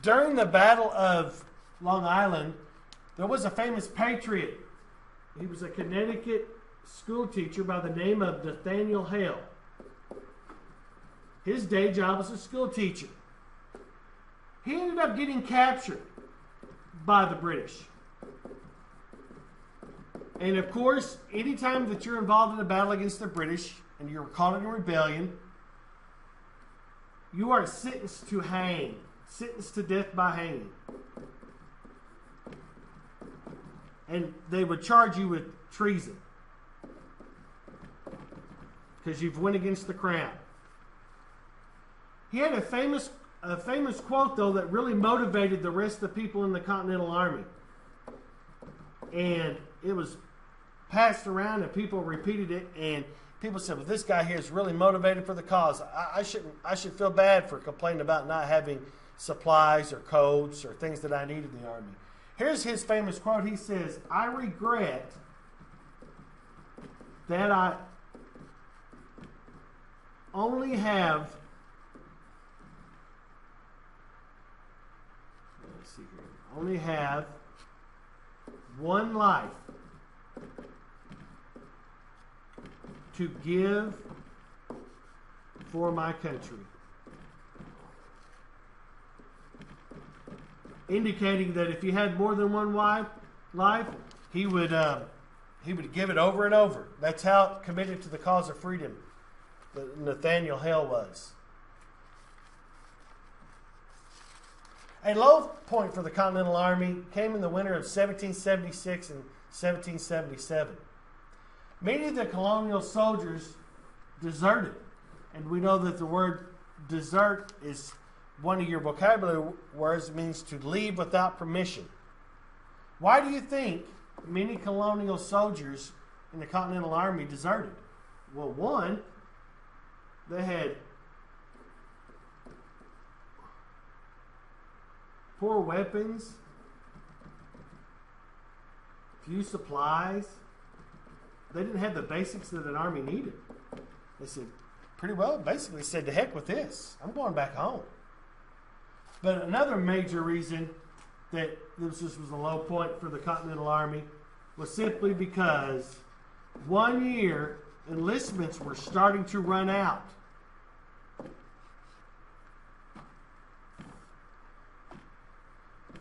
During the Battle of Long Island, there was a famous patriot. He was a Connecticut school teacher by the name of Nathaniel Hale. His day job was a school teacher. He ended up getting captured by the British. And of course, anytime that you're involved in a battle against the British and you're caught in a rebellion, you are sentenced to hang, sentenced to death by hanging. And they would charge you with treason because you've went against the crown. He had a famous quote, though, that really motivated the rest of the people in the Continental Army. And it was passed around and people repeated it, and people said, well, this guy here is really motivated for the cause. I should feel bad for complaining about not having supplies or coats or things that I need in the army. Here's his famous quote. He says, I regret that I only have one life to give for my country. Indicating that if he had more than one life, he would give it over and over. That's how committed to the cause of freedom that Nathaniel Hale was. A low point for the Continental Army came in the winter of 1776 and 1777. Many of the colonial soldiers deserted. And we know that the word desert is one of your vocabulary words. It means to leave without permission. Why do you think many colonial soldiers in the Continental Army deserted? Well, one, they had poor weapons, few supplies. They didn't have the basics that an army needed. They said, pretty well, basically said, to heck with this. I'm going back home. But another major reason that this was a low point for the Continental Army was simply because 1 year enlistments were starting to run out.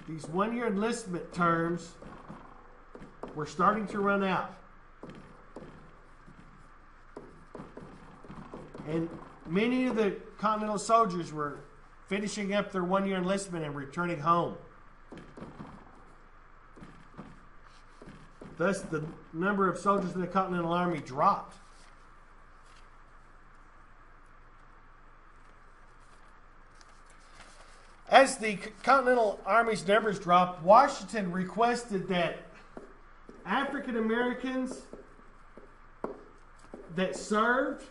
These 1 year enlistment terms were starting to run out. And many of the Continental soldiers were finishing up their 1 year enlistment and returning home. Thus, the number of soldiers in the Continental Army dropped. As the Continental Army's numbers dropped, Washington requested that African Americans that served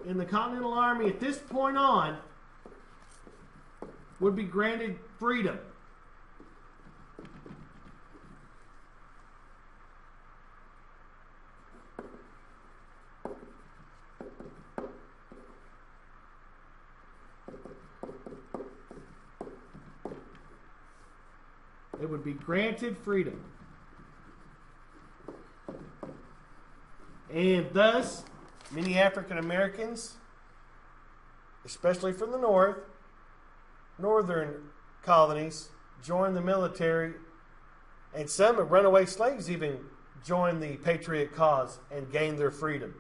in the Continental Army at this point on would be granted freedom. It would be granted freedom. And thus, many African Americans, especially from the northern colonies, joined the military, and some runaway slaves even joined the patriot cause and gained their freedom.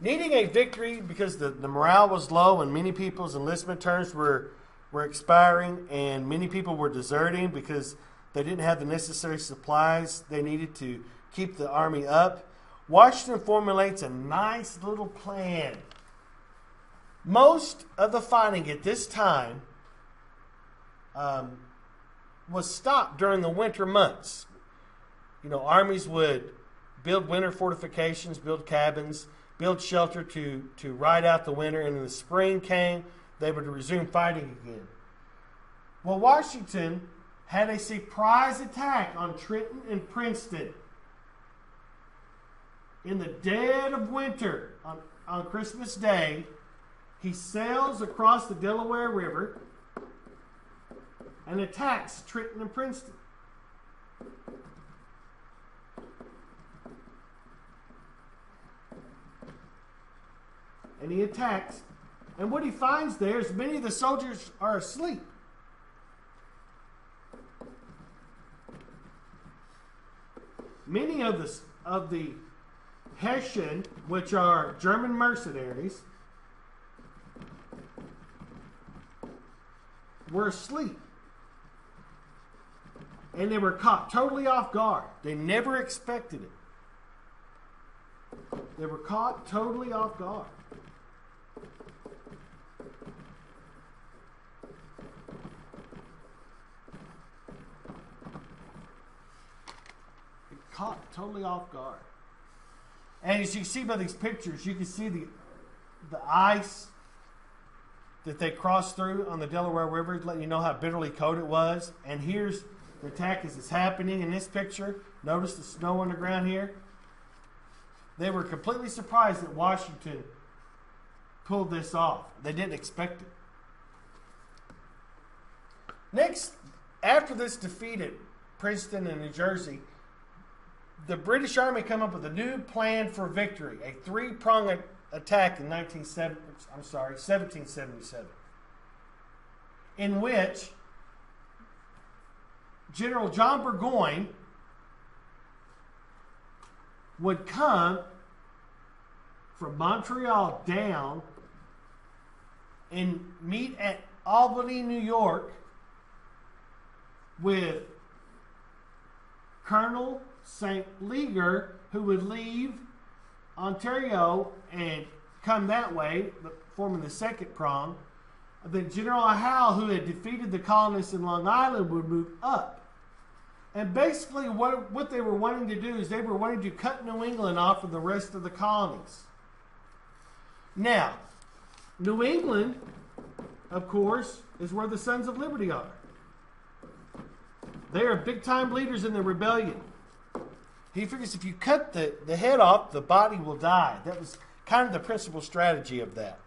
Needing a victory because the morale was low and many people's enlistment terms were expiring and many people were deserting because they didn't have the necessary supplies they needed to keep the army up, Washington formulates a nice little plan. Most of the fighting at this time was stopped during the winter months. You know, armies would build winter fortifications, build cabins, build shelter to ride out the winter, and when the spring came, they would resume fighting again. Well, Washington had a surprise attack on Trenton and Princeton. in the dead of winter, on Christmas Day, he sails across the Delaware River and attacks Trenton and Princeton. And he attacks, and what he finds there is many of the soldiers are asleep. Many of the Hessian, which are German mercenaries, were asleep. And they were caught totally off guard. They never expected it. They were caught totally off guard. Caught totally off guard. And as you can see by these pictures, you can see the ice that they crossed through on the Delaware River, letting you know how bitterly cold it was. And here's the attack as it's happening in this picture. Notice the snow on the ground here. They were completely surprised that Washington pulled this off. They didn't expect it. Next, after this defeat at Princeton and New Jersey, the British Army come up with a new plan for victory, a three-pronged attack in 1777, in which General John Burgoyne would come from Montreal down and meet at Albany, New York, with Colonel St. Leger, who would leave Ontario and come that way, forming the second prong. Then General Howe, who had defeated the colonists in Long Island, would move up. And basically what they were wanting to do is they were wanting to cut New England off from the rest of the colonies. Now, New England, of course, is where the Sons of Liberty are. They are big-time leaders in the rebellion. He figures if you cut the head off, the body will die. That was kind of the principal strategy of that.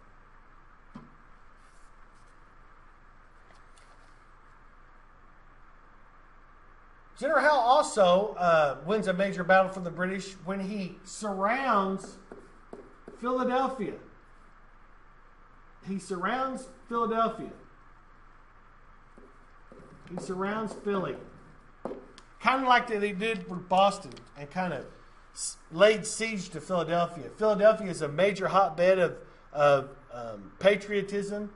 General Howe also wins a major battle for the British when he surrounds Philadelphia. He surrounds Philadelphia. He surrounds Philly. Kind of like they did with Boston and kind of laid siege to Philadelphia. Philadelphia is a major hotbed of patriotism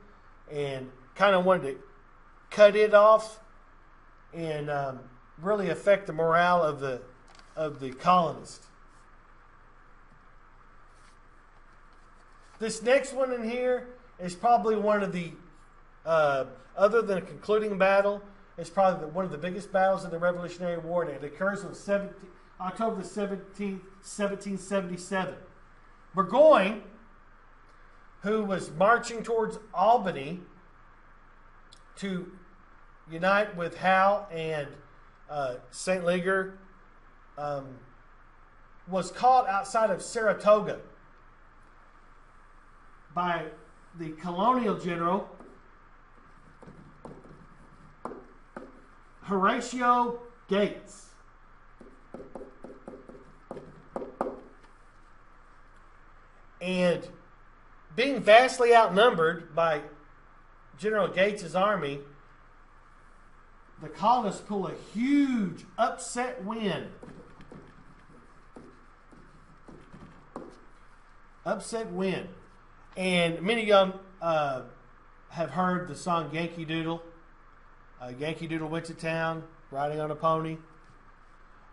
and kind of wanted to cut it off and really affect the morale of the colonists. This next one in here is probably one of the, other than a concluding battle, it's probably one of the biggest battles of the Revolutionary War, and it occurs on October the 17th, 1777. Burgoyne, who was marching towards Albany to unite with Howe and St. Leger, was caught outside of Saratoga by the colonial general Horatio Gates. And being vastly outnumbered by General Gates's army, the colonists pull a huge upset wind. Upset wind. And many of y'all have heard the song Yankee Doodle. Yankee Doodle went to town, riding on a pony.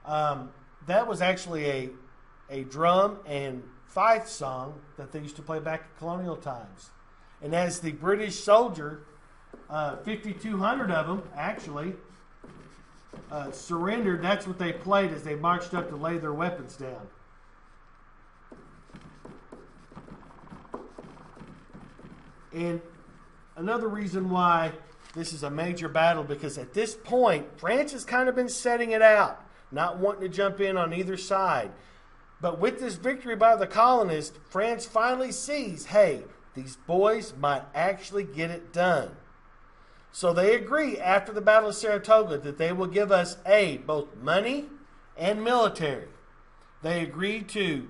That was actually a drum and fife song that they used to play back in colonial times. And as the British soldier, 5,200 of them actually surrendered, that's what they played as they marched up to lay their weapons down. And another reason why this is a major battle, because at this point, France has kind of been setting it out, not wanting to jump in on either side. But with this victory by the colonists, France finally sees, hey, these boys might actually get it done. So they agree after the Battle of Saratoga that they will give us aid, both money and military. They agreed to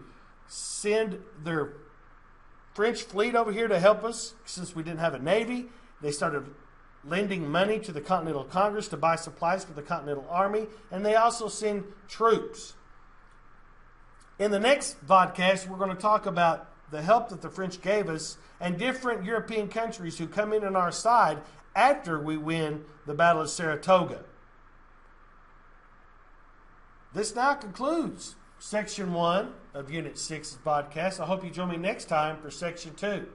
send their French fleet over here to help us since we didn't have a navy. They started lending money to the Continental Congress to buy supplies for the Continental Army, and they also send troops. In the next vodcast, we're going to talk about the help that the French gave us and different European countries who come in on our side after we win the Battle of Saratoga. This now concludes Section 1 of Unit 6's podcast. I hope you join me next time for Section 2.